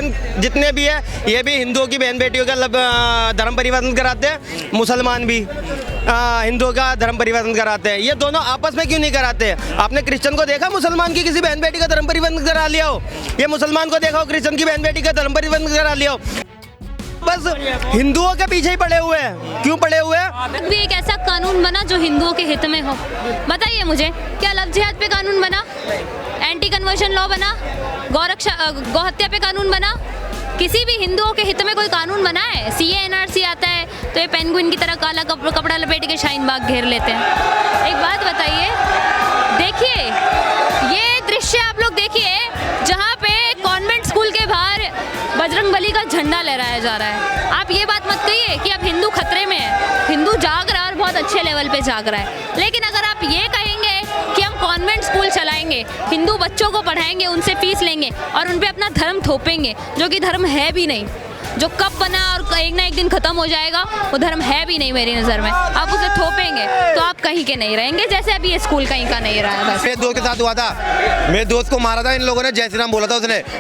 Christian जितने भी है ये भी हिंदुओं की बहन बेटियों का धर्म परिवर्तन कराते हैं, मुसलमान भी हिंदुओं का धर्म परिवर्तन कराते हैं। ये दोनों आपस में क्यों नहीं कराते? आपने क्रिश्चियन को देखा मुसलमान की किसी बहन बेटी का धर्म परिवर्तन करा लिया हो? ये मुसलमान को देखा हो क्रिश्चियन की बहन बेटी का धर्म परिवर्तन करा लिया हो? बस हिंदुओं के पीछे ही पड़े हुए हैं। क्यों पड़े हुए हैं? भी एक ऐसा कानून बना जो हिंदुओं के हित में हो। बताइए मुझे, क्या लव जिहाद पे कानून बना? एंटी कन्वर्शन लॉ बना? गौहत्या पे कानून बना? किसी भी हिंदुओं के हित में कोई कानून बना है? सीए एनआरसी आता है तो ये पेंगुइन की तरह काला कपड़ा लपेट के शाहीन बाग घेर लेते हैं। एक बात बताइए, देखिए ये दृश्य आप लोग देखिए जहाँ पे कॉन्वेंट स्कूल के बाहर बजरंगबली का झंडा लहराया जा रहा है। आप ये बात मत कहिए कि अब हिंदू खतरे में है। हिंदू जाग रहा है और बहुत अच्छे लेवल पे जाग रहा है। लेकिन अगर आप ये कहेंगे कि हम कॉन्वेंट स्कूल चलाएंगे, हिंदू बच्चों को पढ़ाएंगे, उनसे फीस लेंगे और उन पे अपना धर्म थोपेंगे, जो कि धर्म है भी नहीं, जो कब बना और एक ना एक दिन खत्म हो जाएगा, वो धर्म है भी नहीं मेरी नज़र में, आप उसे थोपेंगे तो आप कहीं के नहीं रहेंगे, जैसे अभी ये स्कूल कहीं का नहीं रहा है। बस मेरे दोस्त के साथ हुआ था, मेरे दोस्त को मारा था इन लोगों ने, जय श्री राम बोला था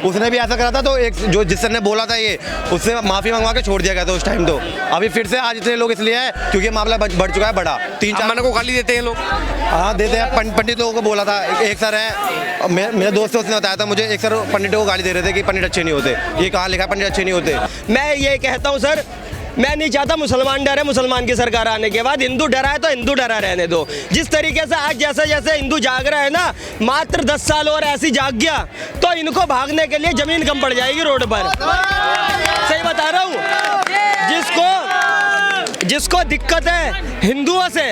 उसने भी ऐसा करा था। तो एक जो जिस सर ने बोला था ये, उससे माफी मंगवा के छोड़ दिया गया था उस टाइम। तो अभी फिर से आज इतने लोग इसलिए हैं क्योंकि मामला बढ़ चुका है बड़ा। 3-4 महीने को गाली देते हैं लोग। हाँ देते हैं। पंडित लोगों को बोला था, एक सर है मेरे दोस्त से, उसने बताया था मुझे, एक सर पंडितों को गाली दे रहे थे कि पंडित अच्छे नहीं होते। ये कहाँ लिखा पंडित अच्छे नहीं होते? मैं ये कहता हूँ सर, मैं नहीं चाहता मुसलमान डरे। मुसलमान की सरकार आने के बाद हिंदू डरा है तो हिंदू डरा रहने दो। जिस तरीके से आज जैसे जैसे हिंदू जाग रहा है ना, मात्र 10 साल और ऐसी जाग गया तो इनको भागने के लिए जमीन कम पड़ जाएगी रोड पर। सही बता रहा हूँ। जिसको दिक्कत है हिंदुओं से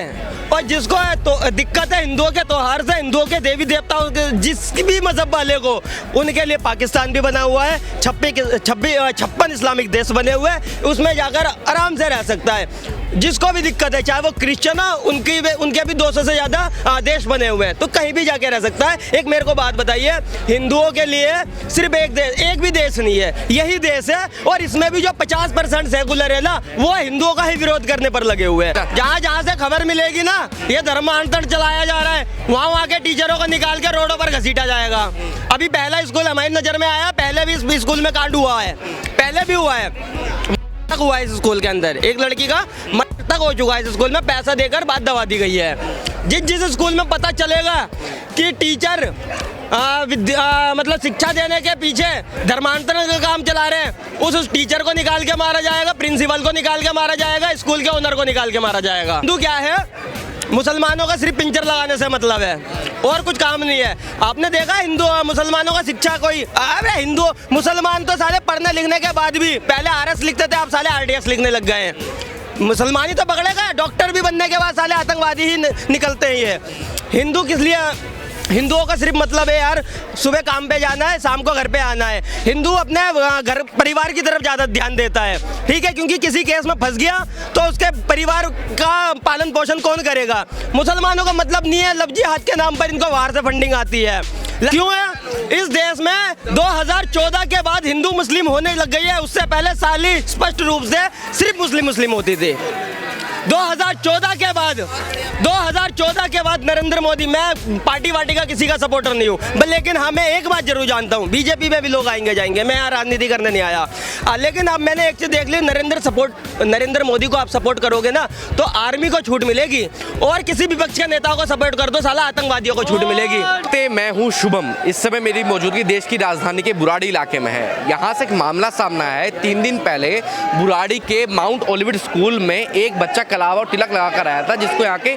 और जिसको है तो दिक्कत है हिंदुओं के त्योहार से, हिंदुओं के देवी देवताओं के, जिस भी मजहब वाले को, उनके लिए पाकिस्तान भी बना हुआ है। 56 इस्लामिक देश बने हुए हैं, उसमें जाकर आराम से रह सकता है। जिसको भी दिक्कत है, चाहे वो क्रिश्चियन हो, उनके भी 200 से ज़्यादा देश बने हुए हैं, तो कहीं भी जाके रह सकता है। एक मेरे को बात बताइए, हिंदुओं के लिए सिर्फ एक भी देश नहीं है, यही देश है। और इसमें भी जो 50% सेकुलर है ना, वो हिंदुओं का ही विरोध करने पर लगे हुए हैं। जहाँ से खबर मिलेगी ना ये धर्मांतरण चलाया जा रहा है, वहाँ के टीचरों को निकाल के रोडों पर घसीटा जाएगा। अभी पहला स्कूल हमारी नज़र में आया, पहले भी इस स्कूल में कांड हुआ है, पहले भी हुआ है हुआ है इस स्कूल के अंदर। एक लड़की का मृत्यु तक हो चुका है इस स्कूल में, पैसा देकर बात दबा दी गई है। जिस स्कूल में पता चलेगा कि टीचर मतलब शिक्षा देने के पीछे धर्मांतरण का काम चला रहे हैं, उस टीचर को निकाल के मारा जाएगा, प्रिंसिपल को निकाल के मारा जाएगा, स्कूल के ओनर को निकाल के मारा जाएगा। हिंदू क्या है? मुसलमानों का सिर्फ पिंजर लगाने से मतलब है और कुछ काम नहीं है। आपने देखा हिंदू मुसलमानों का शिक्षा कोई? अरे हिंदू मुसलमान तो साले पढ़ने लिखने के बाद भी, पहले आरएस लिखते थे, अब साले आरडीएस लिखने लग गए हैं। मुसलमान ही तो पकड़े गए, डॉक्टर भी बनने के बाद साले आतंकवादी ही निकलते हैं। ये हिंदू किस लिए? हिंदुओं का सिर्फ मतलब है यार, सुबह काम पे जाना है, शाम को घर पे आना है। हिंदू अपने घर परिवार की तरफ ज़्यादा ध्यान देता है, ठीक है, क्योंकि किसी केस में फंस गया तो उसके परिवार का पालन पोषण कौन करेगा? मुसलमानों का मतलब नहीं है, लव जिहाद के नाम पर इनको बाहर से फंडिंग आती है। क्यों है? इस देश में 2014 के बाद हिंदू मुस्लिम होने लग गई है, उससे पहले साली स्पष्ट रूप से सिर्फ मुस्लिम होती थी। 2014 के बाद नरेंद्र मोदी, मैं पार्टी वार्टी का किसी का सपोर्टर नहीं हूँ, लेकिन हाँ मैं एक बात जरूर जानता हूँ, बीजेपी में भी लोग आएंगे जाएंगे, मैं यहाँ राजनीति करने नहीं आया। लेकिन अब मैंने एक चीज़ देख ली, नरेंद्र मोदी को आप सपोर्ट करोगे ना तो आर्मी को छूट मिलेगी, और किसी विपक्ष के नेताओं को सपोर्ट कर दो साला आतंकवादियों को छूट मिलेगी। मैं हूँ शुभम, इस समय मेरी मौजूदगी देश की राजधानी के बुराड़ी इलाके में है। यहाँ से एक मामला सामने आया है। 3 दिन पहले बुराड़ी के माउंट ओलिविड स्कूल में एक बच्चा कलावा और तिलक लगा कर आया था, जिसको यहाँ के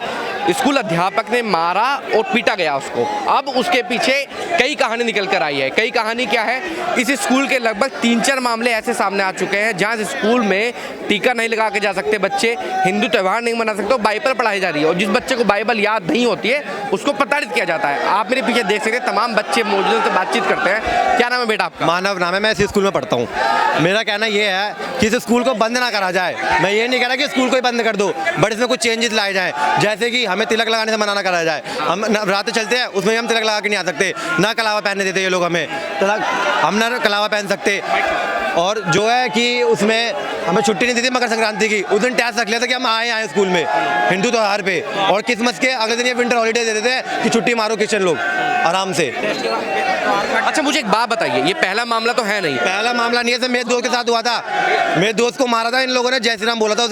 स्कूल अध्यापक ने मारा और पीटा गया उसको। अब उसके पीछे कई कहानी निकल कर आई है। कई कहानी क्या है? इस स्कूल के लगभग 3-4 मामले ऐसे सामने आ चुके हैं जहाँ स्कूल में टीका नहीं लगा के जा सकते बच्चे, हिंदू त्यौहार नहीं मना सकते, बाइबल पढ़ाई जा रही है, और जिस बच्चे को बाइबल याद नहीं होती है उसको प्रताड़ित किया जाता है। आप मेरे पीछे देख सकते हैं, तमाम बच्चे मौजूद हैं, बातचीत करते हैं। क्या नाम है बेटा आपका? मानव नाम है, मैं इसी स्कूल में पढ़ता हूँ। मेरा कहना ये है कि इस स्कूल को बंद ना करा जाए। मैं ये नहीं कह रहा कि स्कूल को ही बंद कर दो, बट इसमें कुछ चेंजेस लाए जाएँ, जैसे कि हमें तिलक लगाने से मना करा जाए। हम नवरात्र चलते हैं, उसमें हम तिलक लगा के नहीं आ सकते, ना कलावा पहनने देते ये लोग हमें, हम ना कलावा पहन सकते। और जो है कि उसमें हमें छुट्टी नहीं दी थी मकर संक्रांति की, उस दिन टैक्स रख लिया था कि हम आए स्कूल में हिंदू त्यौहार पे, और क्रिसमस के अगले दिन ये विंटर हॉलीडे दे देते हैं कि छुट्टी मारो क्रिश्चियन लोग आराम से। अच्छा मुझे एक बात बताइए, ये पहला मामला तो है नहीं? पहला मामला नहीं है सर, मेरे दोस्त के साथ हुआ था। मेरे दोस्त को मारा था इन लोगों ने, जय श्री राम बोला था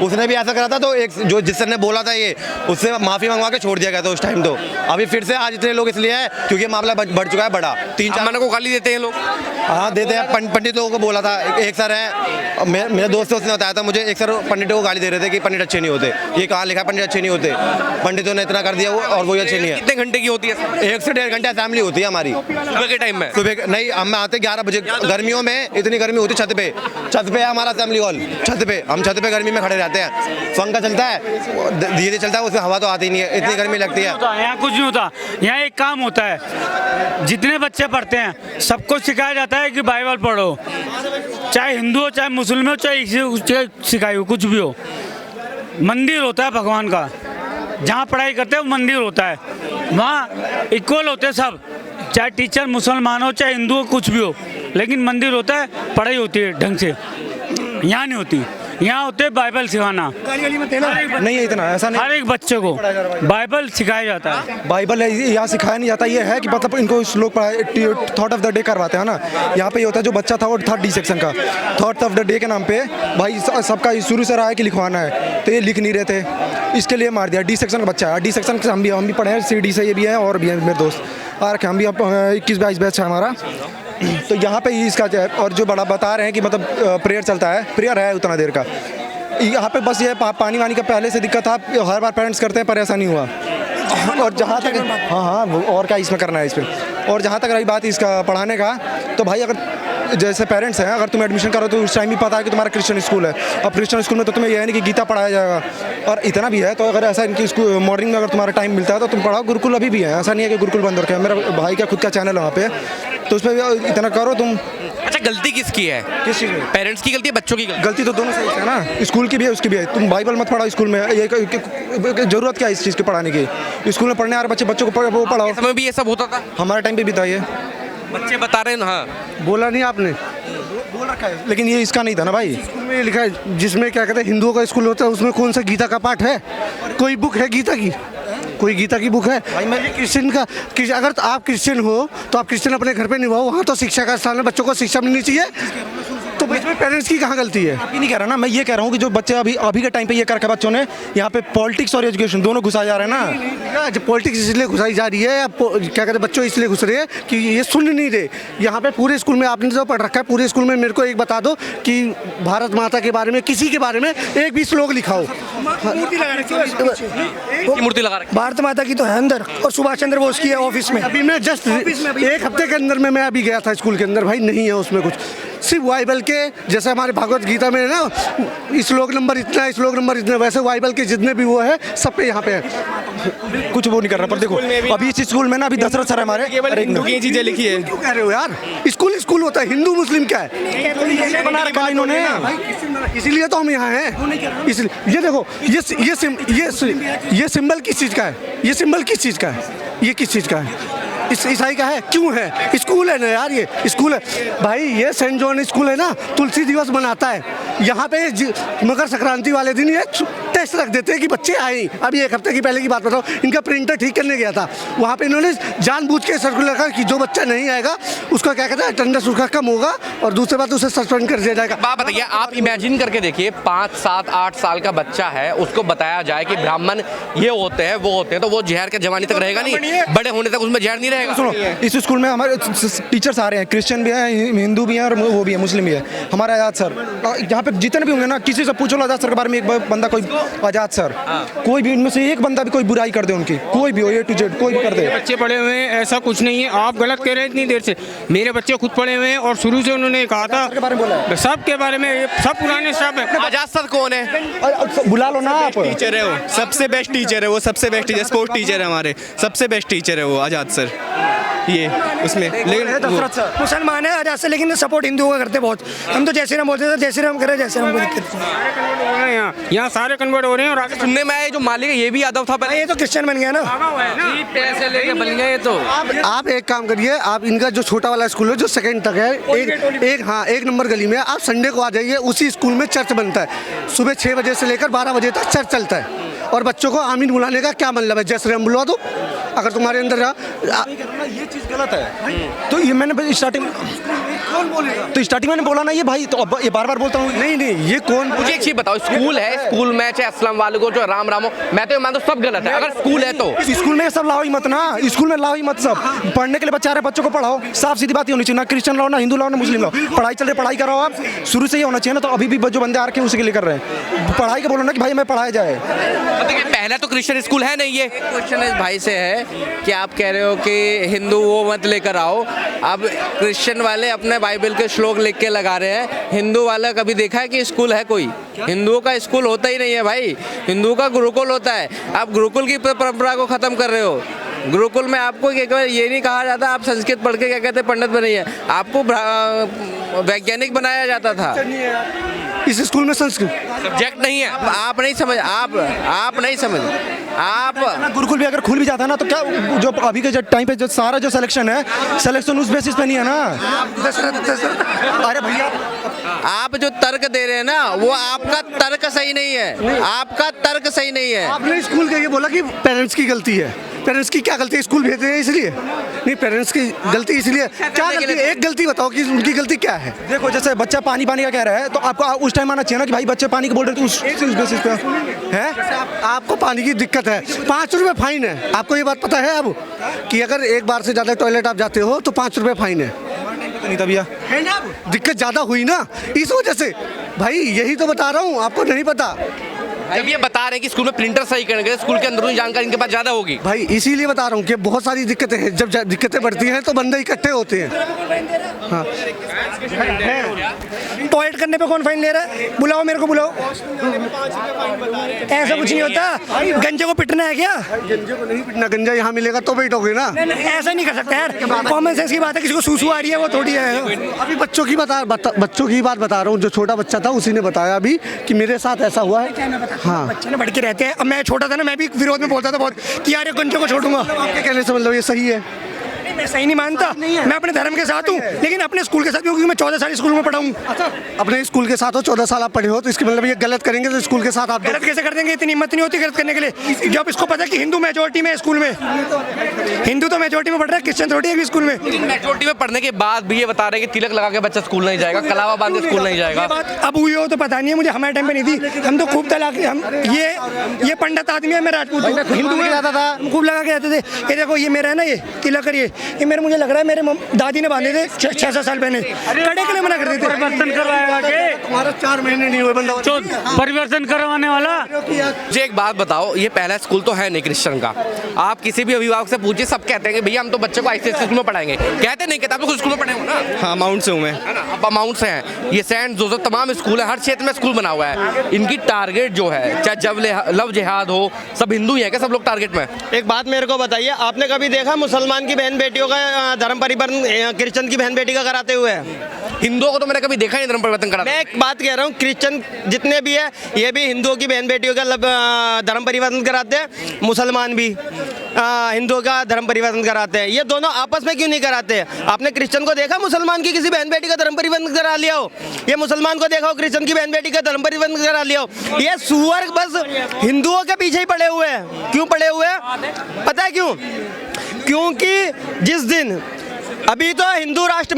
उसने भी ऐसा करा था, तो एक जो जिस सर ने बोला था ये, उससे माफी मंगवा के छोड़ दिया गया था उस टाइम। तो अभी फिर से आज इतने लोग इसलिए हैं क्योंकि मामला बढ़ चुका है बड़ा। 3-4 मन को गाली देते हैं लोग? हाँ देते हैं। पंडितों को बोला था, एक सर है मेरे दोस्त से, उसने बताया था मुझे, एक सर पंडितों को गाली दे रहे थे कि पंडित अच्छे नहीं होते। ये कहाँ लिखा है पंडित अच्छे नहीं होते? पंडितों ने इतना कर दिया वो, और वही अच्छे नहीं है। कितने घंटे की होती है? 1 से 1.5 घंटे असेंबली होती है हमारी सुबह के टाइम में। सुबह नहीं, हम आते 11 बजे। गर्मियों में इतनी गर्मी होती है, छत पे है हमारा असेंबली हॉल, छत पे हम छत पे गर्मी में खड़े रहते हैं। पंखा चलता है, धीरे चलता है, उसमें हवा तो आती नहीं है, इतनी गर्मी लगती है। यहाँ कुछ नहीं होता, यहाँ एक काम होता है, जितने बच्चे पढ़ते हैं सबको सिखाया जाता है कि बाइबल पढ़ो, चाहे हिंदू हो चाहे मुस्लिम हो चाहे सिखाई हो, कुछ भी हो। मंदिर होता है भगवान का, जहाँ पढ़ाई करते हैं वो मंदिर होता है, वहाँ इक्वल होते हैं सब, चाहे टीचर मुसलमान हो चाहे हिंदू हो, कुछ भी हो, लेकिन मंदिर होता है, पढ़ाई होती है ढंग से। यहाँ नहीं होती, यहाँ होते हैं बाइबल सिखाना। नहीं है इतना, ऐसा नहीं। हर एक बच्चे को बाइबल सिखाया जाता है। बाइबल यहाँ सिखाया नहीं जाता, ये है कि मतलब इनको श्लोक पढ़ाए, थॉट ऑफ द डे करवाते हैं ना। यहाँ पे ये होता है, जो बच्चा था वो था डी सेक्शन का, थॉट ऑफ द डे के नाम पे भाई सबका शुरू से रहा है कि लिखवाना है, तो ये लिख नहीं रहे थे, इसके लिए मार दिया। डी सेक्शन का बच्चा है, डी सेक्शन से हम भी पढ़े हैं, CD से ये भी है और भी है मेरे दोस्त आ रखे, हम भी 21-22 बैच है हमारा। तो यहाँ पे इसका और जो बड़ा बता रहे हैं कि मतलब प्रेयर चलता है, प्रेयर है उतना देर का। यहाँ पे बस ये पानी वानी का पहले से दिक्कत था, हर बार पेरेंट्स करते हैं पर ऐसा नहीं हुआ। और जहाँ तक हाँ और क्या इसमें करना है इसमें। और जहाँ तक रही बात इसका पढ़ाने का, तो भाई अगर जैसे पेरेंट्स हैं, अगर तुम एडमिशन करो तो उस टाइम भी पता है कि तुम्हारा क्रिश्चियन स्कूल है। अब क्रिश्चियन स्कूल में तो तुम्हें यह नहीं कि गीता पढ़ाया जाएगा, और इतना भी है तो अगर ऐसा इनकी स्कूल मॉर्निंग में अगर तुम्हारा टाइम मिलता है तो तुम पढ़ाओ। गुरुकुल अभी भी है, ऐसा नहीं है कि गुरुकुल बंद रखे है। मेरा भाई का खुद का चैनल है वहाँ पे, तो उस पर इतना करो तुम। अच्छा गलती किसकी है? किस चीज़ में? पेरेंट्स की गलती है, बच्चों की गलती तो दोनों साइड से है ना, स्कूल की भी है उसकी भी है। तुम बाइबल मत पढ़ाओ स्कूल में, ये जरूरत क्या है इस चीज़ के पढ़ाने की? स्कूल में पढ़ने आ रहे बच्चों को वो पढ़ाओ। समय भी ये सब होता था, हमारे टाइम पे भी था ये, बच्चे बता रहे हैं ना। हाँ बोला नहीं आपने, बोल रखा है, लेकिन ये इसका नहीं था ना भाई। स्कूल में लिखा है, जिसमें क्या कहते हैं हिंदुओं का स्कूल होता है, उसमें कौन सा गीता का पाठ है? कोई बुक है गीता की? कोई गीता की बुक है भाई? मैं क्रिश्चियन का, अगर तो आप क्रिश्चियन हो तो आप क्रिश्चियन अपने घर पे निभाओ, वहाँ तो शिक्षा का स्थान है, बच्चों को शिक्षा मिलनी चाहिए। तो इसमें पेरेंट्स की कहाँ गलती है? अभी नहीं कह रहा ना, मैं ये कह रहा हूँ कि जो बच्चे अभी के टाइम पे ये कर रखे बच्चों ने, यहाँ पे पॉलिटिक्स और एजुकेशन दोनों घुसा जा रहे हैं ना। जो पॉलिटिक्स इसलिए घुसाई जा रही है, क्या कहते हैं, बच्चों इसलिए घुस रहे हैं कि ये सुन नहीं रहे। यहाँ पे पूरे स्कूल में आपने जो पढ़ रखा है, पूरे स्कूल में मेरे को एक बता दो कि भारत माता के बारे में, किसी के बारे में एक भी श्लोक लिखाओ। मूर्ति लगा रखी भारत माता की तो है अंदर, और सुभाष चंद्र बोस की है ऑफिस में। अभी मैं जस्ट एक हफ्ते के अंदर में मैं अभी गया था स्कूल के अंदर, भाई नहीं है उसमें कुछ, सिर्फ बाइबल के जैसे हमारे भगवत गीता में है ना, श्लोक नंबर इतना, श्लोक नंबर इतना, वैसे बाइबल के जितने भी वो है सब पे यहाँ पे है। कुछ वो नहीं कर रहा, पर देखो अभी इस स्कूल में ना, अभी दशरथ सर हमारे हिंदू की चीजें लिखी है। क्यों कह रहे हो यार? स्कूल होता है, हिंदू मुस्लिम क्या है? बना रखा है इन्होंने, इसीलिए तो हम यहाँ हैं। इसलिए ये देखो, ये सिंबल किस चीज़ का है? ये सिंबल किस चीज़ का है? ये किस चीज़ का है? ईसाई का है? क्यों है? स्कूल है ना यार, ये स्कूल है भाई। ये सेंट जॉन स्कूल है ना, तुलसी दिवस मनाता है। यहाँ पे मकर संक्रांति वाले दिन ये टेस्ट रख देते हैं कि बच्चे आए। अभी एक हफ्ते की पहले की बात बताओ, इनका प्रिंटर ठीक करने गया था, वहाँ पे इन्होंने जानबूझ के सर्कुलर रखा कि जो बच्चा नहीं आएगा उसका क्या कहते हैं अटेंडेंस उसका कम होगा, और दूसरी बात उसे सस्पेंड कर दिया जाएगा। बात बताइए, आप इमेजिन करके देखिए, 5, 7, 8 साल का बच्चा है, उसको बताया जाए कि ब्राह्मण ये होते हैं वो होते हैं, तो वो जहर के जमाने तक रहेगा नहीं, बड़े होने तक उसमें जहर नहीं रहेगा। सुनो, इस स्कूल में हमारे टीचर्स आ रहे हैं, क्रिश्चियन भी हैं, हिंदू भी हैं और वो भी है, मुस्लिम भी है। हमारा आजाद सर, यहाँ पे जितने भी होंगे ना, किसी से पूछो आजाद सर के बारे में, एक बंदा कोई आजाद सर, कोई भी इनमें से एक बंदा भी कोई बुराई कर दे उनकी, कोई भी हो, A to Z कोई भी कर दे। बच्चे पढ़े हुए हैं, ऐसा कुछ नहीं है, आप गलत कह रहे हैं इतनी देर से। मेरे बच्चे खुद पढ़े हुए हैं और शुरू से उन्होंने कहा था सबके बारे में, सब पुराने स्टाफ है। आजाद सर कौन है? बुला लो ना आप। टीचर है वो, सबसे बेस्ट टीचर है वो, सबसे बेस्ट टीचर, स्पोर्ट टीचर है हमारे, सबसे बेस्ट टीचर है वो आजाद सर। ये उसमें, लेकिन मुसलमान है आजाद से, लेकिन सपोर्ट हिंदुओं का करते बहुत। हम तो जय श्री राम बोलते थे, जय श्री राम करे, जय श्री राम को दिक्कत नहीं है। यहाँ सारे कन्वर्ट हो रहे हैं और आगे सुनने में आया जो मालिक है ये भी यादव था पहले। ये तो क्रिश्चियन बन गया ना। पैसे लेके बन गए तो। आप एक काम करिए, आप इनका जो छोटा वाला स्कूल है जो सेकंड तक है, एक नंबर गली में, आप संडे को आ जाइए, उसी स्कूल में चर्च बनता है। सुबह 6 बजे से लेकर 12 बजे तक चर्च चलता है। और बच्चों को आमीन बुलाने का क्या मतलब है? जय श्री राम बुलवा दो। अगर तुम्हारे अंदर ये चीज़ गलत है। तो ये मैंने स्टार्टिंग में बोला ना ये भाई, तो अब ये बार बार बोलता हूँ। नहीं ये कौन? मुझे एक चीज बताओ, स्कूल है, स्कूल में चाहे अस्सलाम वालेकुम जो राम राम हो, मैं तो मानता हूँ सब गलत है। अगर स्कूल है तो स्कूल में सब लाओ ही मत ना, स्कूल में लाओ ही मत। सब पढ़ने के लिए बच्चा रहे, बच्चों को पढ़ाओ। साफ सीधी बात ही होनी चाहिए, ना क्रिश्चियन लाओ, ना हिंदू लाओ, ना मुस्लिम लाओ। पढ़ाई चल रही, पढ़ाई कराओ। आप शुरू से ही होना चाहिए ना। तो अभी भी जो बंदे आ रखे हैं उसी के लिए कर रहे हैं। पढ़ाई के बोलो ना कि भाई हमें पढ़ाया जाए। पहले तो क्रिश्चियन स्कूल है नहीं। ये क्वेश्चन इस भाई से है कि आप कह रहे हो कि हिंदू वो मत लेकर आओ, अब क्रिश्चियन वाले अपने बाइबल के श्लोक लिख के लगा रहे हैं, हिंदू वाला कभी देखा है कि स्कूल है कोई? हिंदुओं का स्कूल होता ही नहीं है भाई, हिंदुओं का गुरुकुल होता है। आप गुरुकुल की परंपरा को ख़त्म कर रहे हो। गुरुकुल में आपको ये नहीं कहा जाता आप संस्कृत पढ़ के क्या कहते हैं पंडित बनिए, आपको वैज्ञानिक बनाया जाता था। इस स्कूल में संस्कृत सब्जेक्ट नहीं है। आप नहीं समझ, आप नहीं समझ। आप गुरुकुल भी अगर खुल भी जाता है ना, तो क्या जो अभी के टाइम पे जो सारा जो सिलेक्शन है, सिलेक्शन उस बेसिस पे नहीं है ना। अरे भैया आप जो तर्क दे रहे हैं ना, वो आपका तर्क सही नहीं है, आपका तर्क सही नहीं है। आपने स्कूल के ये बोला कि पेरेंट्स की गलती है। पेरेंट्स की क्या गलती है? स्कूल भेज रहे हैं इसलिए? नहीं, पेरेंट्स की गलती इसलिए क्या गलती है? एक गलती बताओ कि उनकी गलती क्या है। देखो, जैसे बच्चा पानी का कह रहा है, तो आपको उस टाइम आना चाहिए ना कि भाई बच्चे पानी के बोल रहे थे उस बेसिस पे है। आपको पानी की दिक्कत है, 5 रुपये फाइन है। आपको ये बात पता है अब कि अगर एक बार से ज़्यादा टॉयलेट आप जाते हो तो 5 रुपये फाइन है? नहीं था भैया, है ना? दिक्कत ज़्यादा हुई ना इस वजह से। भाई यही तो बता रहा हूँ, आपको नहीं पता। जब ये बता रहे हैं कि स्कूल में प्रिंटर सही करेंगे, स्कूल के अंदरूनी जानकारी इनके पास ज़्यादा होगी। भाई इसीलिए बता रहा हूँ कि बहुत सारी दिक्कतें हैं। जब दिक्कतें बढ़ती हैं तो बंदे इकट्ठे होते हैं। हाँ, टॉयलेट करने पे कौन फाइन ले रहा है? बुलाओ, मेरे को बुलाओ। ऐसा कुछ नहीं होता। गंजे को पिटना है क्या? गंजे को नहीं पिटना, गंजा यहाँ मिलेगा तो बैठोगे ना। ऐसा नहीं कर सकते यार, कॉमन सेंस की बात है। किसी को सूसू आ रही है वो थोड़ी है। अभी बच्चों की बात बता रहा हूँ। जो छोटा बच्चा था उसी ने बताया अभी कि मेरे साथ ऐसा हुआ है। हाँ, बच्चे ने भड़के रहते हैं। अब मैं छोटा था ना, मैं भी विरोध में बोलता था बहुत कि यार ये गंजों को छोड़ूंगा। आपके कहने से मतलब ये सही है? मैं सही नहीं मानता। मैं अपने धर्म के साथ हूँ, लेकिन अपने स्कूल के साथ भी हूँ, क्योंकि मैं 14 साल स्कूल में पढ़ा हूँ। अच्छा, अपने स्कूल के साथ हो, 14 साल आप पढ़े हो, तो इसकी मतलब ये गलत करेंगे तो स्कूल के साथ आप गलत कैसे कर देंगे? इतनी हिम्मत नहीं होती गलत करने के लिए। जब इसको पता है कि हिंदू मेजोरिटी में स्कूल में, हिंदू तो मेजोरिटी में पढ़ रहा है, क्रिश्चियन थोड़ी है स्कूल में। मेजोरिटी में पढ़ने के बाद भी ये बता रहे हैं कि तिलक लगा के बच्चा स्कूल नहीं जाएगा, कलावा बांध के स्कूल नहीं जाएगा। बात अब हुई हो तो पता नहीं है मुझे, हमारे टाइम पे नहीं थी। हम तो खूब तलाक, हम ये पंडित आदमी है, मैं राजपूत हिंदू में जाता था, खूब लगा के रहते थे। ये देखो, ये मेरा है ना, ये तिलक करिए, ये मेरे मुझे लग रहा है मेरे दादी ने बांधे थे 6-7 साल पहले। कड़े के लिए मना करते थे। परिवर्तन करवाएगा के तुम्हारा 4 महीने नहीं हुए बंदा परिवर्तन करवाने वाला। मुझे एक बात बताओ, ये पहला स्कूल तो है नहीं क्रिश्चियन का। आप किसी भी अभिभावक से पूछिए, सब कहते हैं कि भैया हम तो बच्चे को ऐसे स्कूल में पढ़ाएंगे। कहते नहीं कहते? आप लोग स्कूल में पढ़े हो ना? हाँ, माउंट से हूँ मैं। है ना, अब अमाउंट से हैं। ये सेंट जोसेफ तमाम स्कूल है, हर क्षेत्र में स्कूल बना हुआ है। इनकी टारगेट जो है, चाहे जब लव जिहाद हो, सब हिंदू ही है क्या? सब लोग टारगेट में? एक बात मेरे को बताइए, आपने कभी देखा मुसलमान की बहन बेटियों का धर्म परिवर्तन क्रिश्चियन की बहन बेटी का कराते हुए? हिंदुओं को तो मैंने कभी देखा नहीं धर्म परिवर्तन कराते। मैं एक बात कह रहा हूँ, क्रिश्चियन जितने भी है ये भी हिंदुओं की बहन बेटियों का धर्म परिवर्तन कराते हैं, मुसलमान भी हिंदुओं का धर्म परिवर्तन कराते हैं। ये दोनों आपस में क्यों नहीं कराते? आपने क्रिश्चियन को देखा मुसलमान की किसी बहन बेटी का धर्म परिवर्तन करा लिया हो? ये मुसलमान को देखा हो क्रिश्चियन की बहन बेटी का धर्म परिवर्तन करा लिया हो? ये सुअर बस हिंदुओं के पीछे ही पड़े हुए हैं। क्यों पड़े हुए हैं? पता है क्यों? क्योंकि जिस दिन अभी तो हिंदू राष्ट्र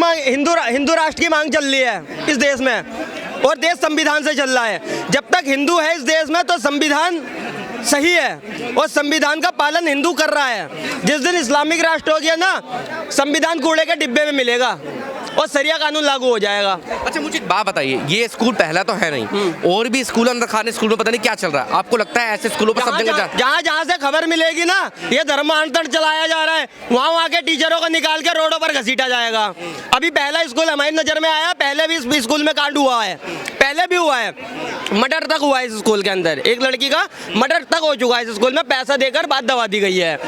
की मांग चल रही है इस देश में, और देश संविधान से चल रहा है। जब तक हिंदू है इस देश में तो संविधान सही है और संविधान का पालन हिंदू कर रहा है। जिस दिन इस्लामिक राष्ट्र हो गया ना, संविधान कूड़े के डिब्बे में मिलेगा और सरिया कानून लागू हो जाएगा। अच्छा, मुझे एक बात बताइए, ये स्कूल पहला तो है नहीं, और भी स्कूल अंदर खाने स्कूल में पता नहीं क्या चल रहा है। आपको लगता है ऐसे स्कूलों पर सब जगह जहाँ से खबर मिलेगी ना ये धर्मांतरण चलाया जा रहा है, वहाँ के टीचरों को निकाल के रोडों पर घसीटा जाएगा। अभी पहला स्कूल हमारी नजर में आया, पहले भी इस स्कूल में कांड हुआ है, पहले भी हुआ है, मर्डर तक हुआ है इस स्कूल के अंदर। एक लड़की का मर्डर तक हो चुका है इस स्कूल में, पैसा देकर बात दबा दी गई है।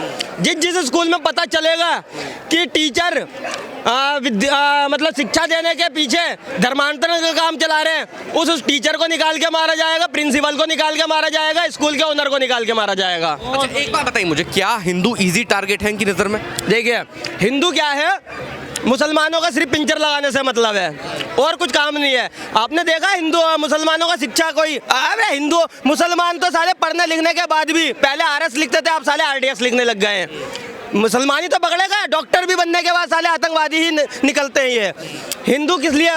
जिस स्कूल में पता चलेगा कि टीचर मतलब शिक्षा देने के पीछे धर्मांतरण का काम चला रहे हैं, उस टीचर को निकाल के मारा जाएगा, प्रिंसिपल को निकाल के मारा जाएगा, स्कूल के ओनर को निकाल के मारा जाएगा। अच्छा, एक बात बताइए मुझे, क्या हिंदू इजी टारगेट है इनकी नज़र में? देखिए, हिंदू क्या है, मुसलमानों का सिर्फ पिंजर लगाने से मतलब है और कुछ काम नहीं है। आपने देखा हिंदू मुसलमानों का शिक्षा कोई, अरे हिंदू मुसलमान तो साले पढ़ने लिखने के बाद भी पहले आरएस लिखते थे, आप साले आरडीएस लिखने लग गए हैं। मुसलमान ही तो पकड़ेगा, डॉक्टर भी बनने के बाद साले आतंकवादी ही निकलते हैं। ये हिंदू किस लिए,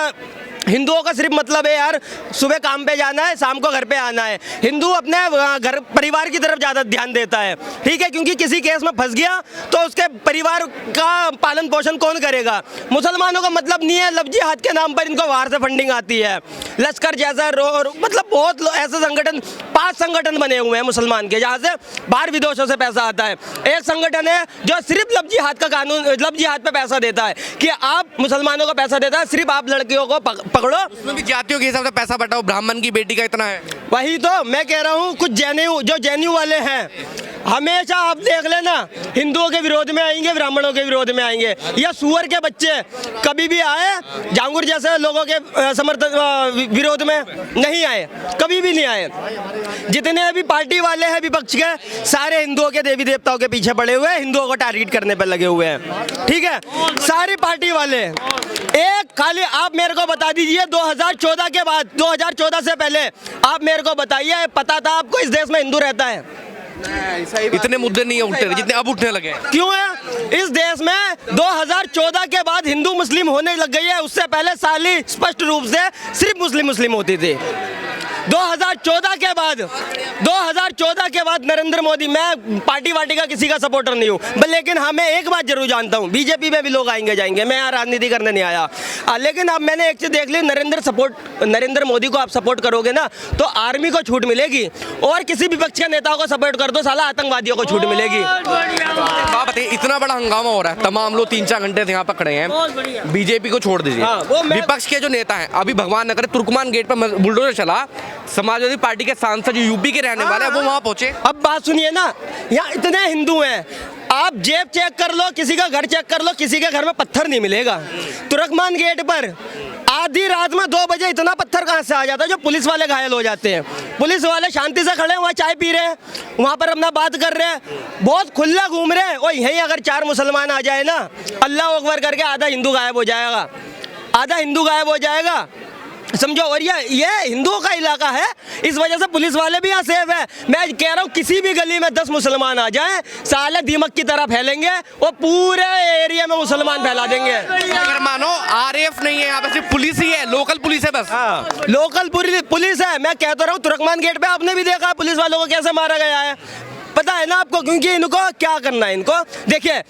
हिंदुओं का सिर्फ मतलब है यार सुबह काम पे जाना है, शाम को घर पे आना है। हिंदू अपने घर परिवार की तरफ ज़्यादा ध्यान देता है, ठीक है, क्योंकि किसी केस में फंस गया तो उसके परिवार का पालन पोषण कौन करेगा। मुसलमानों का मतलब नहीं है, लफ्जी हाथ के नाम पर इनको बाहर से फंडिंग आती है, लश्कर जैसा मतलब बहुत ऐसे संगठन, 5 संगठन बने हुए हैं मुसलमान के, जहाँ से बाहर विदेशों से पैसा आता है। एक संगठन है जो सिर्फ लफ्जी हाथ का कानून, लफ्जी हाथ पे पैसा देता है कि आप मुसलमानों को पैसा देता है, सिर्फ आप लड़कियों को पकड़ो। उसमें भी जातियों के हिसाब से पैसा बटाओ, ब्राह्मण की बेटी का इतना है। वही तो मैं कह रहा हूँ, कुछ जेएनयू वाले हैं, हमेशा आप देख लेना हिंदुओं के विरोध में आएंगे, ब्राह्मणों के विरोध में आएंगे, या सुअर के बच्चे कभी भी आए जांगुर जैसे लोगों के समर्थन विरोध में नहीं आए, कभी भी नहीं आए। जितने भी पार्टी वाले हैं विपक्ष के, सारे हिंदुओं के देवी देवताओं के पीछे पड़े हुए हैं, हिंदुओं को टारगेट करने पर लगे हुए हैं, ठीक है, सारी पार्टी वाले। एक खाली आप मेरे को बता दीजिए 2014 के बाद, 2014 से पहले आप मेरे को बताइए, पता था आपको इस देश में हिंदू रहता है? इतने मुद्दे नहीं उठते थे जितने अब उठने लगे। क्यों है? इस देश में 2014 के बाद हिंदू मुस्लिम होने लग गई है, उससे पहले साली स्पष्ट रूप से सिर्फ मुस्लिम होती थी। 2014 के बाद नरेंद्र मोदी, मैं पार्टी वार्टी का किसी का सपोर्टर नहीं हूँ, लेकिन हाँ मैं एक बात जरूर जानता हूँ, बीजेपी में भी लोग आएंगे जाएंगे, मैं यहाँ राजनीति करने नहीं आया, लेकिन अब मैंने एक चीज़ देख ली, नरेंद्र मोदी को आप सपोर्ट करोगे ना तो आर्मी को छूट मिलेगी, और किसी विपक्ष के नेताओं को सपोर्ट कर दो साला आतंकवादियों को छूट मिलेगी। बात बताइए, इतना बड़ा हंगामा हो रहा है, तमाम लोग 3-4 घंटे से यहाँ पर खड़े हैं, बीजेपी को छोड़ दीजिए, विपक्ष के जो नेता हैं, अभी भगवान नगर तुर्कमान गेट पर बुलडोजर चला, समाजवादी पार्टी के सांसद जो यूपी के रहने वाले हैं वो वहां पहुंचे। अब बात सुनिए ना, यहाँ इतने हिंदू हैं, आप जेब चेक कर लो, किसी का घर चेक कर लो, किसी के घर में पत्थर नहीं मिलेगा। तुर्कमान गेट पर आधी रात में 2 बजे इतना पत्थर कहाँ से आ जाता है जो पुलिस वाले घायल हो जाते हैं। पुलिस वाले शांति से खड़े हैं, वहाँ चाय पी रहे हैं, वहाँ पर अपना बात कर रहे हैं, बहुत खुला घूम रहे हैं, और यहीं अगर 4 मुसलमान आ जाए ना, अल्लाह अकबर करके आधा हिंदू गायब हो जाएगा, आधा हिंदू गायब हो जाएगा, समझो। और ये हिंदुओं का इलाका है, इस वजह से पुलिस वाले भी यहाँ सेफ है। मैं कह रहा हूँ किसी भी गली में 10 मुसलमान आ जाएं, साले दीमक की तरह फैलेंगे, वो पूरे एरिया में मुसलमान फैला देंगे। अगर मानो आरएएफ नहीं है, यहाँ पे सिर्फ पुलिस ही है, लोकल पुलिस है बस। हाँ, लोकल पुलिस है। मैं कहता रहा हूँ तुर्कमान गेट पे आपने भी देखा पुलिस वालों को कैसे मारा गया है, पता है ना आपको, क्योंकि इनको क्या करना है, इनको देखिए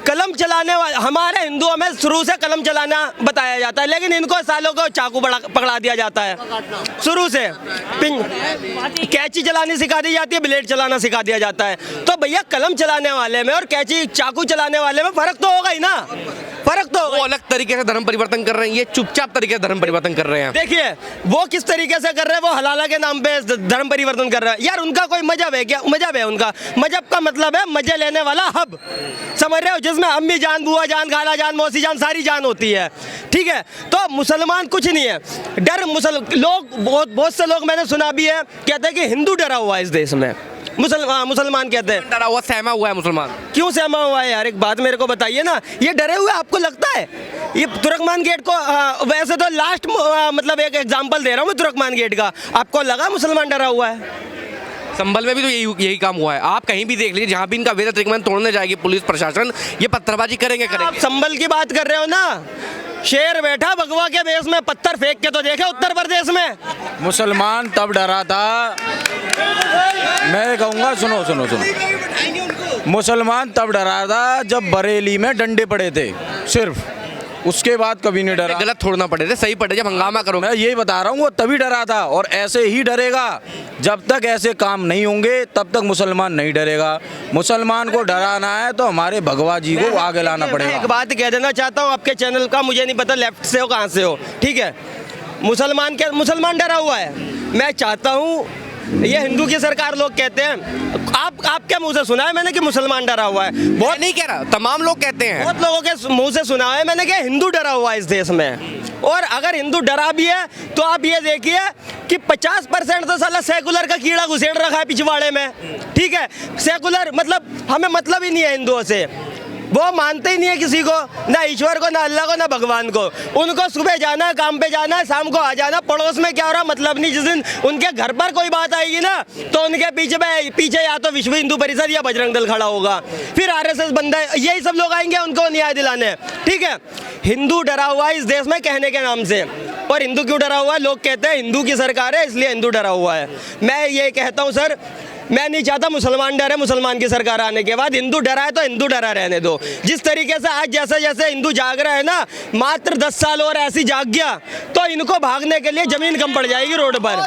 कलम चलाने वाले, हमारे हिंदुओं में शुरू से कलम चलाना बताया जाता है, लेकिन इनको सालों को चाकू पकड़ा दिया जाता है, शुरू से कैंची चलानी सिखा दी जाती है, ब्लेड चलाना सिखा दिया जाता है। तो भैया कलम चलाने वाले में और कैंची चाकू चलाने वाले में फर्क तो होगा ही ना, फर्क तो। वो अलग तरीके से धर्म परिवर्तन कर रहे हैं, ये चुपचाप तरीके से धर्म परिवर्तन कर रहे हैं। देखिए वो किस तरीके से कर रहे हैं, वो हलाला के नाम पे धर्म परिवर्तन कर रहे हैं। यार उनका कोई मजहब है क्या? मजहब है उनका, मजहब का मतलब है मजे लेने वाला हब, समझ रहे हो, जिसमें अम्मी जान, बुआ जान, खाला जान, मौसी जान, सारी जान होती है, ठीक है। तो मुसलमान कुछ नहीं है, डर लोग बहुत से लोग मैंने सुना भी है, कहते हैं कि हिंदू डरा हुआ है इस देश में, मुसलमान कहते हैं डरा हुआ, सहमा हुआ है मुसलमान। क्यों सहमा हुआ है यार? एक बात मेरे को बताइए ना, ये डरे हुए आपको लगता है? ये तुर्कमान गेट को वैसे तो लास्ट मतलब एक एग्जांपल दे रहा हूँ मैं तुर्कमान गेट का, आपको लगा मुसलमान डरा हुआ है? संभल में भी तो यही काम हुआ है, आप कहीं भी देख लीजिए, जहाँ भी इनका वेदा तुर्कमान तोड़ने जाएगी पुलिस प्रशासन, ये पत्थरबाजी करेंगे। आप संभल की बात कर रहे हो ना, शेर बैठा भगवा के बेस में, पत्थर फेंक के तो देखे उत्तर प्रदेश में। मुसलमान तब डरा था, मैं कहूँगा सुनो, मुसलमान तब डरा था जब बरेली में डंडे पड़े थे, सिर्फ उसके बाद कभी नहीं डरा। गलत थोड़ना पड़े थे, सही पड़े जब हंगामा करो। मैं यही बता रहा हूँ, वो तभी डरा था और ऐसे ही डरेगा, जब तक ऐसे काम नहीं होंगे तब तक मुसलमान नहीं डरेगा। मुसलमान को डराना है तो हमारे भगवा जी को आगे लाना पड़ेगा। एक बात कह देना चाहता हूँ आपके चैनल का, मुझे नहीं पता लेफ्ट से हो कहाँ से हो, ठीक है, मुसलमान डरा हुआ है। मैं चाहता हूँ ये हिंदू की सरकार लोग कहते हैं, आपके मुंह से सुना है मैंने कि मुसलमान डरा हुआ है। बहुत नहीं कह रहा, तमाम लोग कहते हैं। बहुत लोगों के मुंह से सुना है मैंने कि हिंदू डरा हुआ है इस देश में। और अगर हिंदू डरा भी है तो आप ये देखिए कि 50% तो साला सेकुलर का कीड़ा घुसेड़ रखा है पिछवाड़े में। ठीक है, सेकुलर मतलब हमें मतलब ही नहीं है हिंदुओं से, वो मानते ही नहीं है किसी को, ना ईश्वर को, ना अल्लाह को, ना भगवान को। उनको सुबह जाना है, काम पे जाना है, शाम को आ जाना, पड़ोस में क्या हो रहा मतलब नहीं। जिस दिन उनके घर पर कोई बात आएगी ना तो उनके पीछे या तो विश्व हिंदू परिषद या बजरंग दल खड़ा होगा, फिर आरएसएस बंदा, यही सब लोग आएंगे उनको न्याय दिलाने। ठीक है, हिंदू डरा हुआ है इस देश में कहने के नाम से। और हिंदू क्यों डरा हुआ है? लोग कहते हैं हिंदू की सरकार है इसलिए हिंदू डरा हुआ है। मैं ये कहता हूँ सर, मैं नहीं चाहता मुसलमान डरे मुसलमान की सरकार आने के बाद। हिंदू डरा है तो हिंदू डरा रहने दो। जिस तरीके से आज जैसे जैसे हिंदू जाग रहा है ना, मात्र 10 साल और ऐसी जाग गया तो इनको भागने के लिए जमीन कम पड़ जाएगी रोड पर।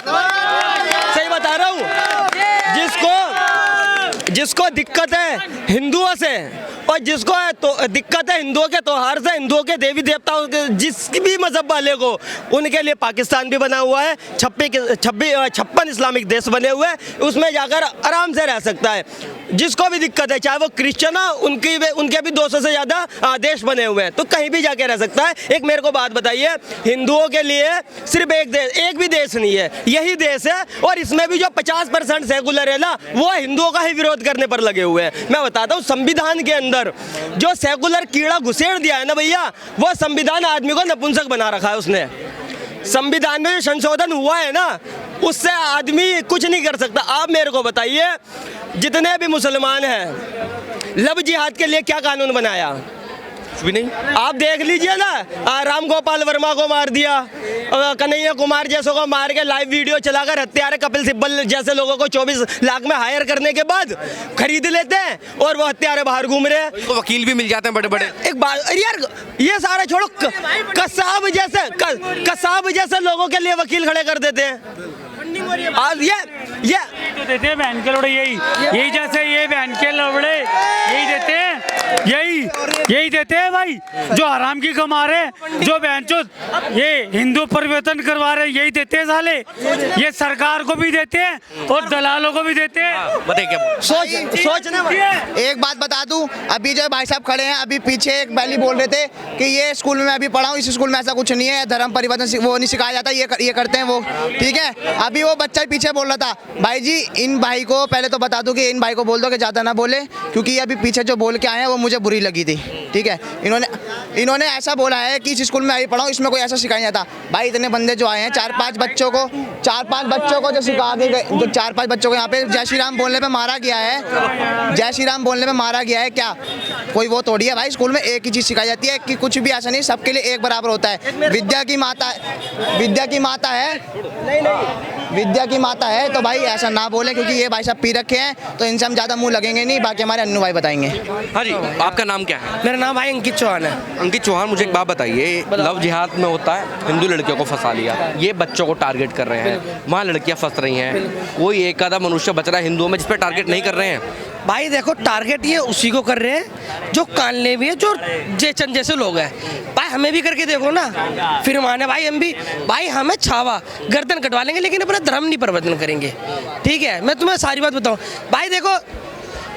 सही बता रहा हूँ। जिसको दिक्कत है हिंदुओं से और जिसको तो दिक्कत है हिंदुओं के त्योहार से, हिंदुओं के देवी देवताओं के, जिस भी मजहब वाले को, उनके लिए पाकिस्तान भी बना हुआ है। 56 इस्लामिक देश बने हुए हैं, उसमें जाकर आराम से रह सकता है। जिसको भी दिक्कत है, चाहे वो क्रिश्चियन हो, उनके भी 200 से ज़्यादा देश बने हुए हैं, तो कहीं भी जाके रह सकता है। एक मेरे को बात बताइए, हिंदुओं के लिए सिर्फ एक भी देश नहीं है, यही देश है। और इसमें भी जो 50% सेकुलर है ना, वो हिंदुओं का ही विरोध करने पर लगे हुए हैं। मैं बताता हूँ, संविधान के अंदर जो सेकुलर कीड़ा घुसेड़ दिया है ना भैया, वो संविधान आदमी को नपुंसक बना रखा है उसने। संविधान में जो संशोधन हुआ है ना, उससे आदमी कुछ नहीं कर सकता। आप मेरे को बताइए, जितने भी मुसलमान हैं, लव जिहाद के लिए क्या कानून बनाया? कुछ भी नहीं। आप देख लीजिए ना, राम गोपाल वर्मा को मार दिया, कन्हैया कुमार जैसों को मार के लाइव वीडियो चलाकर हत्यारे कपिल सिब्बल जैसे लोगों को 24 लाख में हायर करने के बाद खरीद लेते हैं और वो हत्यारे बाहर घूम रहे हैं। इनको वकील भी मिल जाते हैं बड़े बड़े। एक बात यार, ये सारे छोड़ो, कसाब जैसे लोगों के लिए वकील खड़े कर देते हैं। आज ये तो देते हैं बहन के लोड़े, यही जैसे ये बहन के लोड़े यही देते हैं, यही देते हैं भाई, जो हराम की कमा रहे, जो बहनचोद ये हिंदू परिवर्तन करवा रहे, यही देते हैं साले। ये सरकार को भी देते हैं और दलालों को भी देते हैं। बताइए क्या सोचने वाली। एक बात बता दूं, अभी जो भाई साहब खड़े हैं, अभी पीछे एक बैली बोल रहे थे कि ये स्कूल में अभी पढ़ा हूँ, इस स्कूल में ऐसा कुछ नहीं है, धर्म परिवर्तन वो नहीं सिखाया जाता, ये करते हैं वो। ठीक है, अभी वो बच्चा पीछे बोल रहा था, भाई जी इन भाई को पहले तो बता दूं कि इन भाई को बोल दो कि ज़्यादा ना बोले, क्योंकि अभी पीछे जो बोल के आए हैं वो मुझे बुरी लगी थी। ठीक है, इन्होंने ऐसा बोला है कि इस स्कूल में अभी पढ़ा हूँ, इसमें कोई ऐसा सिखाया जाता। भाई इतने बंदे जो आए हैं, 4-5 बच्चों को जो सिखा के गए, जो 4-5 बच्चों को यहाँ पे जय श्री राम बोलने पे मारा गया है, जय श्री राम बोलने पे मारा गया है, क्या कोई वो तोड़ी है? भाई स्कूल में एक ही चीज़ सिखाई जाती है कि कुछ भी ऐसा नहीं, सबके लिए एक बराबर होता है। विद्या की माता है तो भाई ऐसा ना बोले, क्योंकि ये भाई साहब पी रखे हैं तो इनसे हम ज़्यादा मुंह लगेंगे नहीं, बाकी हमारे अन्नू भाई बताएंगे। हाँ जी, आपका नाम क्या है? मेरा नाम भाई अंकित चौहान है। अंकित चौहान, मुझे एक बात बताइए, लव जिहाद में होता है, हिंदू लड़कियों को फंसा लिया, ये बच्चों को टारगेट कर रहे हैं, वहाँ लड़कियाँ फंस रही हैं, कोई एक आधा मनुष्य बच रहा है हिंदुओं में जिस पर टारगेट नहीं कर रहे हैं? भाई देखो, टारगेट ये उसी को कर रहे हैं जो कानले भी है, जो जयचंद जैसे लोग हैं। भाई हमें भी करके देखो ना, फिर माने भाई हम भी, भाई हमें छावा गर्दन कटवा लेंगे लेकिन अपना धर्म नहीं परिवर्तन करेंगे। ठीक है, मैं तुम्हें सारी बात बताऊं भाई, देखो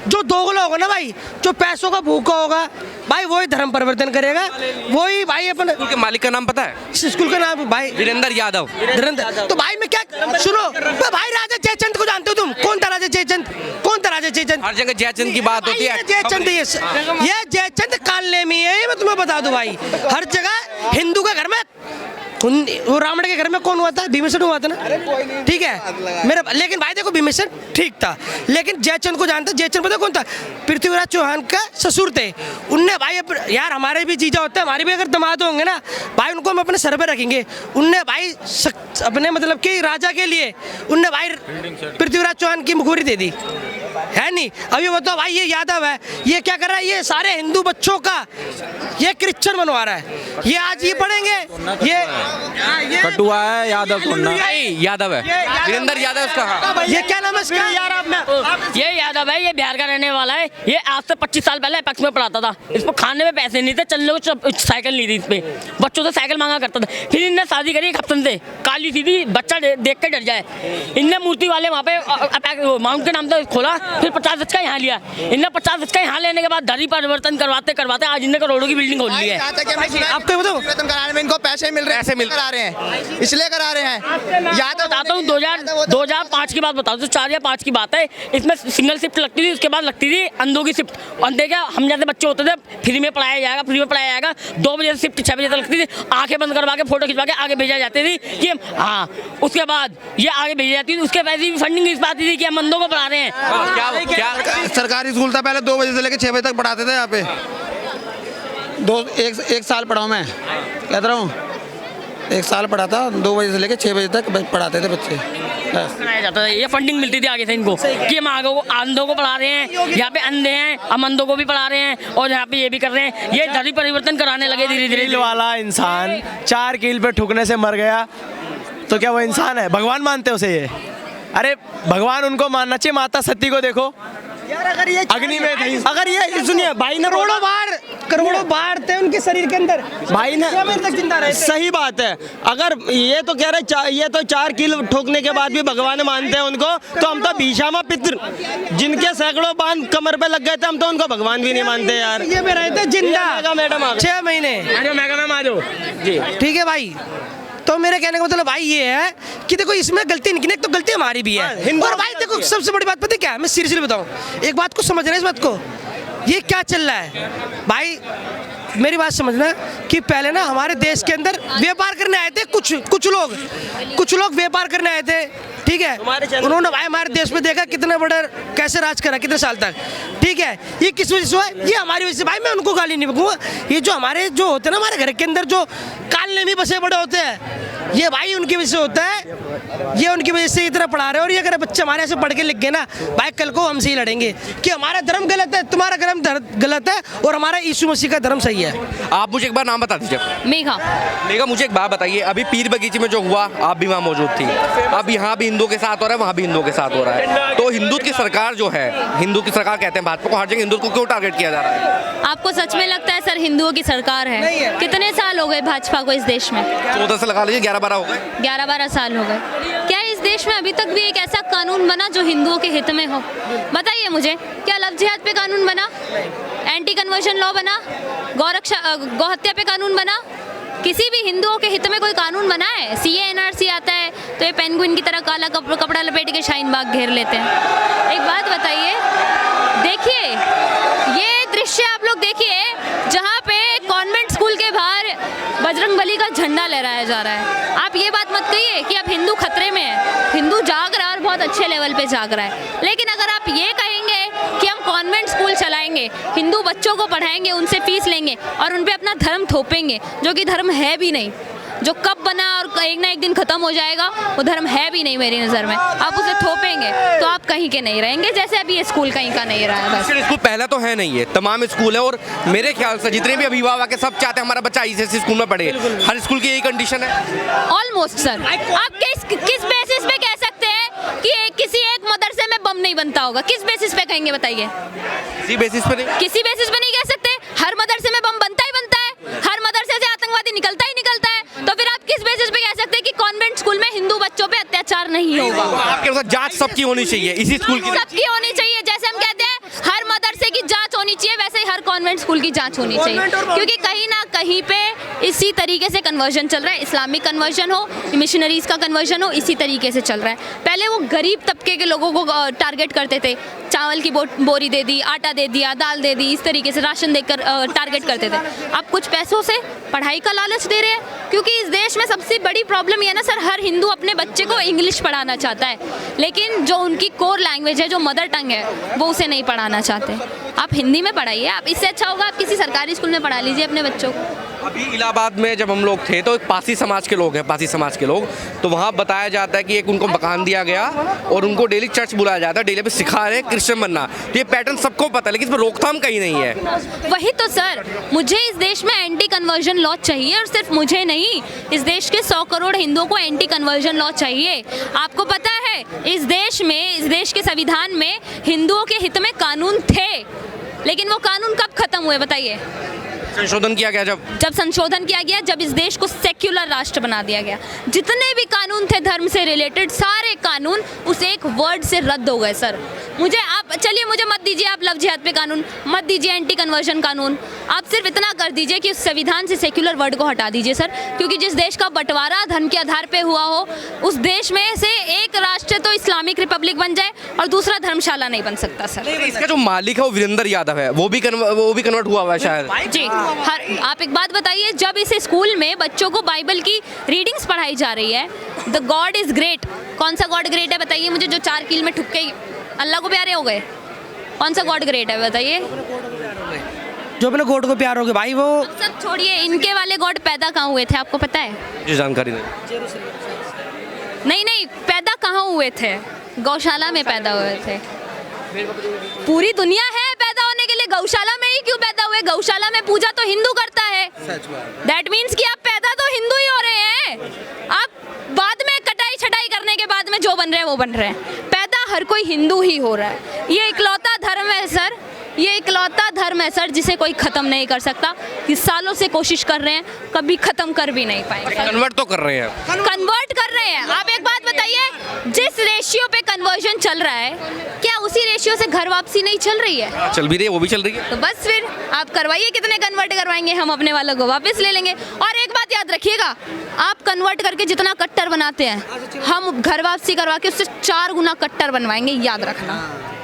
जो दोगला होगा ना भाई, जो पैसों का भूखा होगा भाई, वही धर्म परिवर्तन करेगा, वही भाई अपन। स्कूल के मालिक का नाम पता है? स्कूल का नाम भाई वीरेंद्र यादव। तो भाई मैं क्या सुनो, भाई राजा जयचंद को जानते हो तुम? कौन था राजा जयचंद? हर जगह जयचंद की बात होती है। जयचंद ये जयचंद कालने में है, मैं तुम्हें बता दूं भाई, हर जगह हिंदू के घर में, वो रावण के घर में कौन हुआ था? भीमसेन हुआ था ना। ठीक है मेरा, लेकिन भाई देखो भीमसेन ठीक था, लेकिन जयचंद को जानता, जयचंद पता कौन था? पृथ्वीराज चौहान का ससुर थे। उनने भाई यार हमारे भी जीजा होते हैं, हमारे भी अगर दामाद होंगे ना भाई, उनको हम अपने सर पे रखेंगे। उनने भाई अपने मतलब कि राजा के लिए उनने भाई पृथ्वीराज चौहान की मुखोरी दे दी है नहीं। अभी बताओ भाई, ये यादव है, ये क्या कर रहा है, ये सारे हिंदू बच्चों का ये क्रिश्चियन बनवा रहा है। ये आज ये पढ़ेंगे, ये कटुआ है यादव को ना, यादव है, वीरेंद्र यादव उसका। हाँ, ये क्या नाम है इसका यार? ये यादव है, ये बिहार का रहने वाला है। ये आज से 25 साल पहले अपेक्स में पढ़ाता था। इसको खाने में पैसे नहीं थे, चलने को साइकिल नहीं थी, इस पे बच्चों से साइकिल मांगा करता था। फिर इनने शादी करी एक हफ्ते से, काली सीधी, बच्चा देख के डर जाए। इनने मूर्ति वाले वहाँ पे माउंट के नाम से खोला, फिर 50 गज का यहाँ लिया। इनने 50 गज का यहाँ लेने के बाद धरी परिवर्तन करवाते करवाते आज इनने करोड़ों की बिल्डिंग खोल ली है। आपको बताओ, कराने में इनको पैसे मिल रहे हैं, करा रहे हैं, इसलिए करा रहे हैं। याद बताता हूँ, 2005 की बात बताता हूँ, 4 या 5 की बात है। इसमें सिंगल शिफ्ट लगती थी, उसके बाद लगती थी अंधों की शिफ्ट। अंधे क्या, हम जैसे बच्चे होते थे, फ्री में पढ़ाया जाएगा, फ्री में पढ़ाया जाएगा। 2 बजे से शिफ्ट 6 बजे तक लगती थी। आंखें बंद करवा के फोटो खिंचवा के आगे भेजा जाती थी कि हाँ, उसके बाद ये आगे भेजी जाती थी। उसके पैसे भी फंडिंग इस बात थी कि हम अंधों को पढ़ा रहे हैं। क्या सरकारी स्कूल था पहले, 2 बजे से लेकर 6 बजे तक पढ़ाते थे यहाँ पे। एक साल पढ़ा हूँ मैं, कहता रहा हूँ, 1 साल पढ़ा था, 2 बजे से लेकर 6 बजे तक पढ़ाते थे बच्चे। कराया जाता था, ये फंडिंग मिलती थी आगे से इनको कि हम आगे अंधों को पढ़ा रहे हैं, यहाँ पे अंधे हैं, हम अंधों को भी पढ़ा रहे हैं और यहाँ पे ये भी कर रहे हैं। ये धरी परिवर्तन कराने लगे धीरे धीरे। कील वाला इंसान 4 कील पे ठुकने से मर गया तो क्या वो इंसान है? भगवान मानते उसे ये? अरे भगवान उनको मानना चाहिए। माता सती को देखो यार, अगर ये अग्नि में थी, अगर ये सुनिए, भाई ने करोड़ों बाढ़ थे उनके शरीर के अंदर, भाई ने 6 महीने तक जिंदा रहे थे। सही बात है। अगर ये तो कह रहे ये तो 4 कील ठोकने के बाद भी भगवान मानते हैं उनको, तो हम तो भीषामा पितृ, जिनके सैकड़ों बांध कमर पे लग गए थे, हम तो उनको भगवान भी नहीं मानते यार। ये में रहे थे जिंदा मैडम 6 महीने। मैडम आ जाओ जी। ठीक है भाई, तो मेरे कहने का मतलब भाई ये है कि देखो, इसमें गलती इनकी नहीं, तो गलती हमारी भी है। और भाई देखो, सबसे बड़ी बात पता है क्या है? मैं सीरियसली बताऊं, एक बात को समझ रहे हैं इस बात को, ये क्या चल रहा है भाई, मेरी बात समझना कि पहले ना हमारे देश के अंदर व्यापार करने आए थे कुछ लोग व्यापार करने आए थे, ठीक है। उन्होंने भाई हमारे देश में देखा कितने बड़े कैसे राज करा कितने साल तक, ठीक है। ये किस वजह से हुआ? ये हमारी वजह से। भाई मैं उनको गाली नहीं बकूंगा, ये जो हमारे जो होते हैं ना, हमारे घर के अंदर जो कालने में बसे बड़े होते हैं, ये भाई उनकी वजह से होता है। ये उनकी वजह से इतना पढ़ा रहे हैं। और ये अगर बच्चे हमारे ऐसे पढ़ के लिख गए ना भाई, कल को हमसे ही लड़ेंगे कि हमारा धर्म गलत है, तुम्हारा धर्म गलत है और हमारा यीशु मसीह का धर्म सही है। आप मुझे एक बार नाम बता दीजिए। मेघा, मुझे एक बात बताइए, अभी पीर बगीचे में जो हुआ, आप भी वहाँ मौजूद थी। अब यहाँ भी हिंदुओं के साथ हो रहा है, वहाँ भी हिंदुओं के साथ हो रहा है। तो हिंदू की सरकार जो है, हिंदू की सरकार कहते हैं भाजपा को, हर जगह हिंदू को क्यों टारगेट किया जा रहा है? आपको सच में लगता है सर हिंदुओं की सरकार है? कितने साल हो गए भाजपा को इस देश में? 14 से लगा लीजिए, 11-12 हो गए। 11-12 साल हो गए। क्या इस देश में अभी तक भी एक ऐसा कानून बना जो हिंदुओं के हित में हो? बताइए मुझे, क्या लव जिहाद पे कानून बना? एंटी कन्वर्शन लॉ बना? गौहत्या पे कानून बना? किसी भी हिंदुओं के हित में कोई कानून बना है? CA-NRC आता है तो ये पेंगुइन की तरह काला कपड़ा लपेट के शाहीन बाग घेर लेते हैं। एक बात बताइए, देखिए ये दृश्य आप लोग देखिए, जहाँ पे कॉन्वेंट स्कूल के बाहर बजरंगबली का झंडा लहराया जा रहा है। आप ये बात मत कहिए कि अब हिंदू खतरे में है। हिंदू जाग रहा है और बहुत अच्छे लेवल पे जाग रहा है। लेकिन अगर आप ये कहेंगे कि हम कॉन्वेंट स्कूल चलाएंगे, हिंदू बच्चों को पढ़ाएंगे, उनसे फीस लेंगे और उन पे अपना धर्म थोपेंगे, जो कि धर्म है भी नहीं, जो कब बना और एक ना एक दिन खत्म हो जाएगा, वो धर्म है भी नहीं मेरी नज़र में। आप उसे थोपेंगे तो आप कहीं के नहीं रहेंगे, जैसे अभी ये स्कूल कहीं का नहीं रहा है। बस स्कूल पहला तो है नहीं, है तमाम स्कूल है। और मेरे ख्याल से जितने भी अभिभावक है सब चाहते हैं हमारा बच्चा ICSE स्कूल में पढ़े। हर स्कूल की यही कंडीशन है ऑलमोस्ट। सर आप किस बेसिस पे कह सकते हैं कि किसी एक मदरसे में बम नहीं बनता होगा? किस बेसिस पे कहेंगे बताइए? किसी बेसिस पे नहीं, किसी बेसिस पे नहीं कह सकते। हर मदरसे में बम बनता ही बनता है, हर मदरसे से आतंकवादी निकलता ही निकलता है। तो फिर आप किस बेसिस पे कह सकते हैं कि कॉन्वेंट स्कूल में हिंदू बच्चों पे अत्याचार नहीं होगा? आपके अनुसार जांच सबकी होनी चाहिए इसी स्कूल की? सबकी होनी चाहिए। जैसे हम कहते हैं हर मदरसे की जांच होनी चाहिए, वैसे ही हर कॉन्वेंट स्कूल की जांच होनी चाहिए। क्योंकि कहीं ना कहीं पे इसी तरीके से कन्वर्जन चल रहा है। इस्लामिक कन्वर्जन हो, मिशनरीज का कन्वर्जन हो, इसी तरीके से चल रहा है। पहले वो गरीब तबके के लोगों को टारगेट करते थे, चावल की बोरी दे दी, आटा दे दिया, दाल दे दी, इस तरीके से राशन देकर टारगेट करते थे। अब कुछ पैसों से पढ़ाई का लालच दे रहे हैं। क्योंकि इस देश में सबसे बड़ी प्रॉब्लम ये है ना सर, हर हिंदू अपने बच्चे को इंग्लिश पढ़ाना चाहता है, लेकिन जो उनकी कोर लैंग्वेज है, जो मदर टंग है, वो उसे नहीं पढ़ाना चाहते। आप हिंदी में पढ़ाइए। आप इससे अच्छा होगा आप किसी सरकारी स्कूल में पढ़ा लीजिए अपने बच्चों को। अभी इलाहाबाद में जब हम लोग थे तो एक पासी समाज के लोग हैं, पासी समाज के लोग, तो वहाँ बताया जाता है कि एक उनको मकान दिया गया और उनको डेली चर्च बुलाया जाता है, डेली पे सिखा रहे हैं क्रिश्चियन बनना। तो ये पैटर्न सबको पता है, लेकिन इस पर रोकथाम कहीं नहीं है। वही तो सर, मुझे इस देश में एंटी कन्वर्जन लॉ चाहिए, और सिर्फ मुझे नहीं, इस देश के 100 करोड़ हिंदुओं को एंटी कन्वर्जन लॉ चाहिए। आपको पता है इस देश में, इस देश के संविधान में हिंदुओं के हित में कानून थे, लेकिन वो कानून कब खत्म हुए बताइए? संशोधन किया गया जब संशोधन किया गया, जब इस देश को सेक्युलर राष्ट्र बना दिया गया। जितने भी कानून थे धर्म से रिलेटेड, सारे कानून उस एक वर्ड से रद्द हो गए सर। मुझे आप चलिए, मुझे मत दीजिए आप लव जिहाद पे कानून, मत दीजिए एंटी कन्वर्जन कानून, आप सिर्फ इतना कर दीजिए कि उस संविधान से सेक्युलर वर्ड को हटा दीजिए सर। क्योंकि जिस देश का बंटवारा धर्म के आधार पे हुआ हो, उस देश में से एक राष्ट्र तो इस्लामिक रिपब्लिक बन जाए और दूसरा धर्मशाला नहीं बन सकता सर। इसका जो मालिक है वो वीरेंद्र यादव है, वो भी कन्वर्ट हुआ है शायद जी। आप एक बात बताइए, जब इस स्कूल में बच्चों को बाइबल की रीडिंग्स पढ़ाई जा रही है, द गॉड इज ग्रेट, कौन सा गॉड ग्रेट है बताइए मुझे, जो 4 कील में ठुक के अल्लाह को प्यारे हो गए? कौन सा गॉड ग्रेट है बताइए? जो अपने गॉड को प्यार हो गए भाई, वो सब छोड़िए, इनके वाले गॉड पैदा कहाँ हुए थे आपको पता है? मुझे जानकारी नहीं, पैदा कहाँ हुए थे? गौशाला में पैदा हुए थे। पूरी दुनिया है पैदा होने के लिए, गौशाला में ही क्यों पैदा हुए? गौशाला में पूजा तो हिंदू करता है। दैट मीन्स कि आप पैदा तो हिंदू ही हो रहे हैं, आप बाद में कटाई छटाई करने के बाद में जो बन रहे हैं वो बन रहे हैं। पैदा हर कोई हिंदू ही हो रहा है। ये इकलौता धर्म है सर, ये इकलौता धर्म है सर जिसे कोई ख़त्म नहीं कर सकता। इस सालों से कोशिश कर रहे हैं, कभी ख़त्म कर भी नहीं पाएंगे। कन्वर्ट तो कर रहे हैं, कन्वर्ट कर रहे हैं। आप एक बात बताइए, जिस रेशियो पे कन्वर्जन चल रहा है, क्या उसी रेशियो से घर वापसी नहीं चल रही है? चल भी रही है, वो भी चल रही है। तो बस फिर आप करवाइए, कितने कन्वर्ट करवाएंगे, हम अपने वालों को वापस ले लेंगे। और एक बात याद रखिएगा, आप कन्वर्ट करके जितना कट्टर बनाते हैं, हम घर वापसी करवा के उससे 4 गुना कट्टर बनवाएंगे, याद रखना।